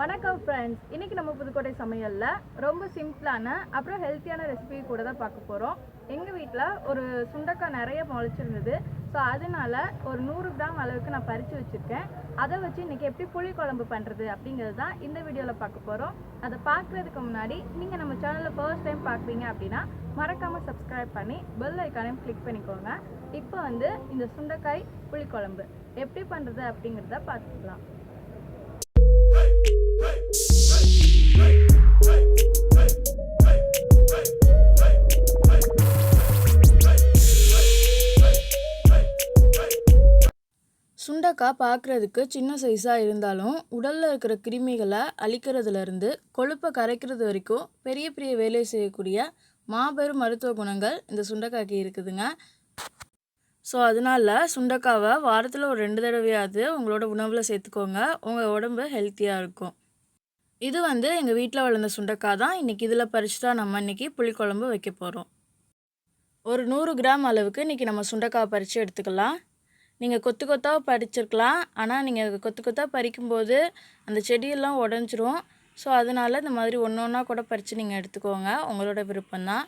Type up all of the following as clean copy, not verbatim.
வணக்கம் ஃப்ரெண்ட்ஸ், இன்றைக்கி நம்ம புதுக்கோட்டை சமையலில் ரொம்ப சிம்பிளான அப்புறம் ஹெல்த்தியான ரெசிபி கூட தான் பார்க்க போகிறோம். எங்கள் வீட்டில் ஒரு சுண்டக்காய் நிறைய முளைச்சிருந்தது. ஸோ அதனால் ஒரு 100 கிராம் அளவுக்கு நான் பறித்து வச்சுருக்கேன். அதை வச்சு இன்றைக்கி எப்படி புளி குழம்பு பண்ணுறது அப்படிங்கிறது தான் இந்த வீடியோவில் பார்க்க போகிறோம். அதை பார்க்குறதுக்கு முன்னாடி நீங்கள் நம்ம சேனலில் ஃபர்ஸ்ட் டைம் பார்க்குறீங்க அப்படின்னா மறக்காமல் சப்ஸ்கிரைப் பண்ணி பெல் ஐக்கானையும் கிளிக் பண்ணிக்கோங்க. இப்போ இந்த சுண்டைக்காய் புளி குழம்பு எப்படி பண்ணுறது அப்படிங்கிறத பார்த்துக்கலாம். சுண்டக்காய் பார்க்குறதுக்கு சின்ன சைஸாக இருந்தாலும் உடலில் இருக்கிற கிருமிகளை அழிக்கிறதுலேருந்து கொழுப்பை கரைக்கிறது வரைக்கும் பெரிய பெரிய வேலை செய்யக்கூடிய மாபெரும் மருத்துவ குணங்கள் இந்த சுண்டைக்காய்க்கு இருக்குதுங்க. ஸோ அதனால் சுண்டைக்காவை வாரத்தில் ஒரு 2 தடவையாவது உங்களோட உணவில் சேர்த்துக்கோங்க. உங்கள் உடம்பு ஹெல்த்தியாக இருக்கும். இது எங்கள் வீட்டில் வளர்ந்த சுண்டைக்காய் தான். இன்றைக்கி இதில் பறித்து தான் நம்ம இன்றைக்கி புளிக்குழம்பு வைக்க போகிறோம். ஒரு 100 கிராம் அளவுக்கு இன்றைக்கி நம்ம சுண்டைக்காய் பறித்து எடுத்துக்கலாம். நீங்கள் கொத்து கொத்தாக பறிச்சிருக்கலாம். ஆனால் நீங்கள் கொத்து கொத்தாக பறிக்கும்போது அந்த செடியெல்லாம் உடஞ்சிரும். ஸோ அதனால் இந்த மாதிரி ஒன்று ஒன்றா கூட பறித்து நீங்கள் எடுத்துக்கோங்க. உங்களோட விருப்பம்தான்.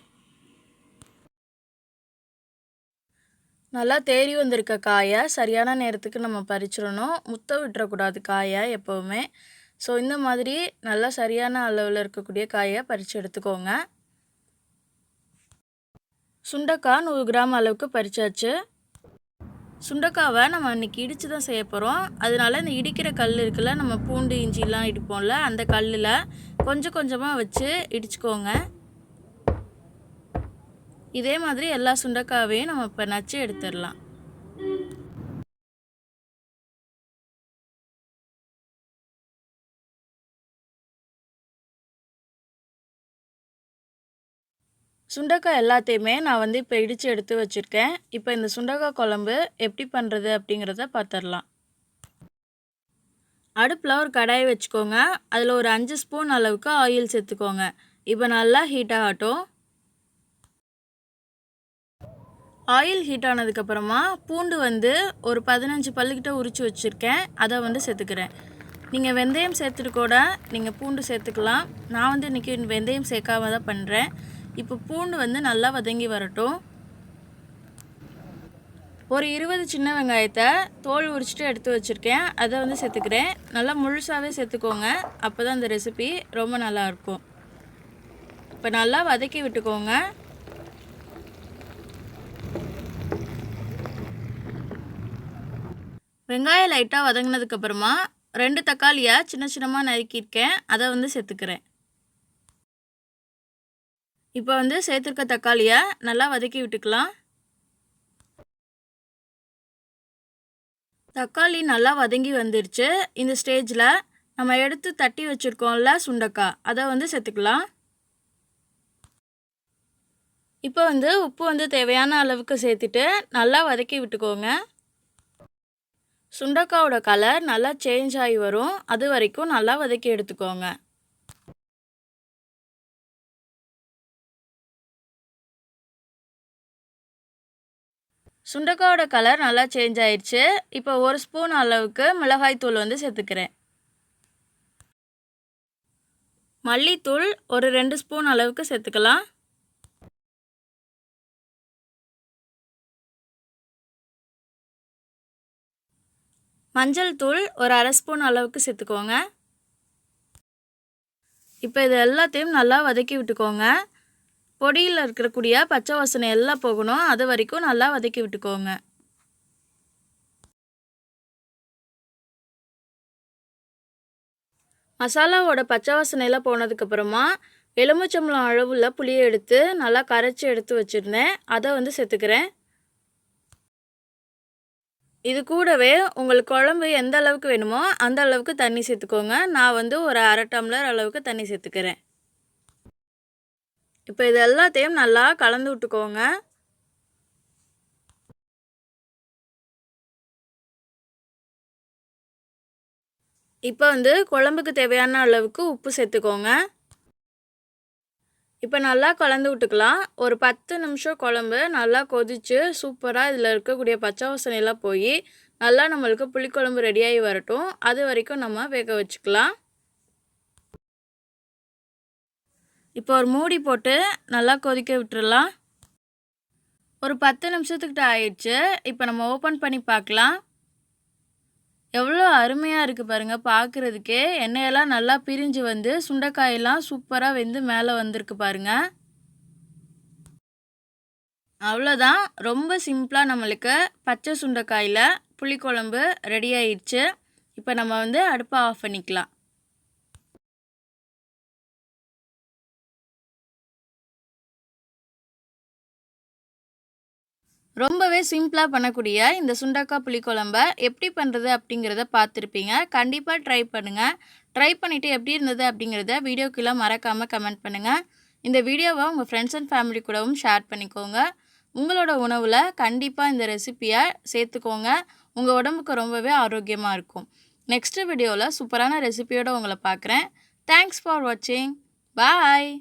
நல்லா தேறி வந்திருக்க காயை சரியான நேரத்துக்கு நம்ம பறிச்சிடணும். முத்த விட்டுறக்கூடாது காயை எப்போவுமே. ஸோ இந்த மாதிரி நல்லா சரியான அளவில் இருக்கக்கூடிய காயை பறித்து எடுத்துக்கோங்க. சுண்டைக்காய் 100 கிராம் அளவுக்கு பறிச்சாச்சு. சுண்டைக்காவை நம்ம இன்றைக்கி இடித்து தான் செய்ய போகிறோம். அதனால இந்த இடிக்கிற கல் இருக்குல்ல, நம்ம பூண்டு இஞ்சிலாம் இடிப்போம்ல, அந்த கல்லில் கொஞ்சம் கொஞ்சமாக வச்சு இடிச்சுக்கோங்க. இதே மாதிரி எல்லா சுண்டைக்காவையும் நம்ம இப்போ நச்சு எடுத்துடலாம். சுண்டைக்காய் எல்லாத்தையுமே நான் இப்போ இடித்து எடுத்து வச்சுருக்கேன். இப்போ இந்த சுண்டைக்காய் குழம்பு எப்படி பண்ணுறது அப்படிங்கிறத பார்த்துடலாம். அடுப்பில் ஒரு கடாயை வச்சுக்கோங்க. அதில் ஒரு 5 ஸ்பூன் அளவுக்கு ஆயில் சேர்த்துக்கோங்க. இப்போ நல்லா ஹீட் ஆகட்டும். ஆயில் ஹீட் ஆனதுக்கப்புறமா பூண்டு ஒரு 15 பல்லுக்கிட்ட உரித்து வச்சுருக்கேன். அதை சேர்த்துக்கிறேன். நீங்கள் வெந்தயம் சேர்த்துட்டு கூட நீங்கள் பூண்டு சேர்த்துக்கலாம். நான் இன்றைக்கி வெந்தயம் சேர்க்காம தான் பண்ணுறேன். இப்போ பூண்டு நல்லா வதங்கி வரட்டும். ஒரு 20 சின்ன வெங்காயத்தை தோல் உரிச்சிட்டு எடுத்து வச்சுருக்கேன். அதை சேர்த்துக்கிறேன். நல்லா முழுசாகவே சேர்த்துக்கோங்க. அப்போ தான் இந்த ரெசிபி ரொம்ப நல்லாயிருக்கும். இப்போ நல்லா வதக்கி விட்டுக்கோங்க. வெங்காயம் லைட்டாக வதங்கினதுக்கப்புறமா 2 தக்காளியை சின்ன சின்னமாக நறுக்கியிருக்கேன். அதை சேர்த்துக்கிறேன். இப்போ சேர்த்துருக்க தக்காளியை நல்லா வதக்கி விட்டுக்கலாம். தக்காளி நல்லா வதங்கி வந்துருச்சு. இந்த ஸ்டேஜில் நம்ம எடுத்து தட்டி வச்சுருக்கோம்ல சுண்டைக்காய், அதை சேர்த்துக்கலாம். இப்போ உப்பு தேவையான அளவுக்கு சேர்த்துட்டு நல்லா வதக்கி விட்டுக்கோங்க. சுண்டைக்காயோட கலர் நல்லா சேஞ்ச் ஆகி வரும். அது வரைக்கும் நல்லா வதக்கி எடுத்துக்கோங்க. சுண்டைக்காயோட கலர் நல்லா சேஞ்ச் ஆயிடுச்சு. இப்போ 1 ஸ்பூன் அளவுக்கு மிளகாய் தூள் சேர்த்துக்கிறேன். மல்லித்தூள் ஒரு 2 ஸ்பூன் அளவுக்கு சேர்த்துக்கலாம். மஞ்சள் தூள் ஒரு 1/2 ஸ்பூன் அளவுக்கு சேர்த்துக்கோங்க. இப்போ இது எல்லாத்தையும் நல்லா வதக்கி விட்டுக்கோங்க. பொடியில் இருக்கக்கூடிய பச்சை வாசனை எல்லாம் போகணும். அது வரைக்கும் நல்லா வதக்கி விட்டுக்கோங்க. மசாலாவோட பச்சை வாசனையெல்லாம் போனதுக்கப்புறமா எலுமிச்சம்பழம் அளவுள்ள புளியை எடுத்து நல்லா கரைச்சி எடுத்து வச்சுருந்தேன். அதை சேர்த்துக்கிறேன். இது கூடவே உங்களுக்கு குழம்பு எந்த அளவுக்கு வேணுமோ அந்த அளவுக்கு தண்ணி சேர்த்துக்கோங்க. நான் ஒரு 1/2 டம்ளர் அளவுக்கு தண்ணி சேர்த்துக்கிறேன். இப்போ இது எல்லாத்தையும் நல்லா கலந்து விட்டுக்கோங்க. இப்போ குழம்புக்கு தேவையான அளவுக்கு உப்பு சேர்த்துக்கோங்க. இப்போ நல்லா கலந்து விட்டுக்கலாம். ஒரு 10 நிமிஷம் குழம்பு நல்லா கொதித்து சூப்பராக இதில் இருக்கக்கூடிய பச்சை வாசனையெல்லாம் நல்லா நம்மளுக்கு புளிக்குழம்பு ரெடியாகி வரட்டும். அது வரைக்கும் நம்ம வேக வச்சுக்கலாம். இப்போ ஒரு மூடி போட்டு நல்லா கொதிக்க விட்டுறலாம். ஒரு 10 நிமிஷத்துக்கிட்ட ஆயிடுச்சு. இப்போ நம்ம ஓப்பன் பண்ணி பார்க்கலாம். எவ்வளோ அருமையாக இருக்குது பாருங்கள் பார்க்குறதுக்கே. எண்ணெயெல்லாம் நல்லா பிரிஞ்சு வந்து சுண்டைக்காயெல்லாம் சூப்பராக வெந்து மேலே வந்திருக்கு பாருங்கள். அவ்வளோதான். ரொம்ப சிம்பிளாக நம்மளுக்கு பச்சை சுண்டைக்காயில் புளிக்குழம்பு ரெடி ஆயிடுச்சு. இப்போ நம்ம வந்து அடுப்பை ஆஃப் பண்ணிக்கலாம். ரொம்பவே சிம்பிளாக பண்ணக்கூடிய இந்த சுண்டக்காய் புளிக்குழம்ப எப்படி பண்ணுறது அப்படிங்கிறத பார்த்துருப்பீங்க. கண்டிப்பாக ட்ரை பண்ணுங்கள். ட்ரை பண்ணிவிட்டு எப்படி இருந்தது அப்படிங்கிறத வீடியோக்குள்ளே மறக்காமல் கமெண்ட் பண்ணுங்கள். இந்த வீடியோவை உங்கள் ஃப்ரெண்ட்ஸ் அண்ட் ஃபேமிலி கூடவும் ஷேர் பண்ணிக்கோங்க. உங்களோட உணவில் கண்டிப்பாக இந்த ரெசிப்பியை சேர்த்துக்கோங்க. உங்கள் உடம்புக்கு ரொம்பவே ஆரோக்கியமாக இருக்கும். நெக்ஸ்ட் வீடியோவில் சூப்பரான ரெசிபியோடு உங்களை பார்க்குறேன். தேங்க்ஸ் ஃபார் வாட்சிங். பாய்.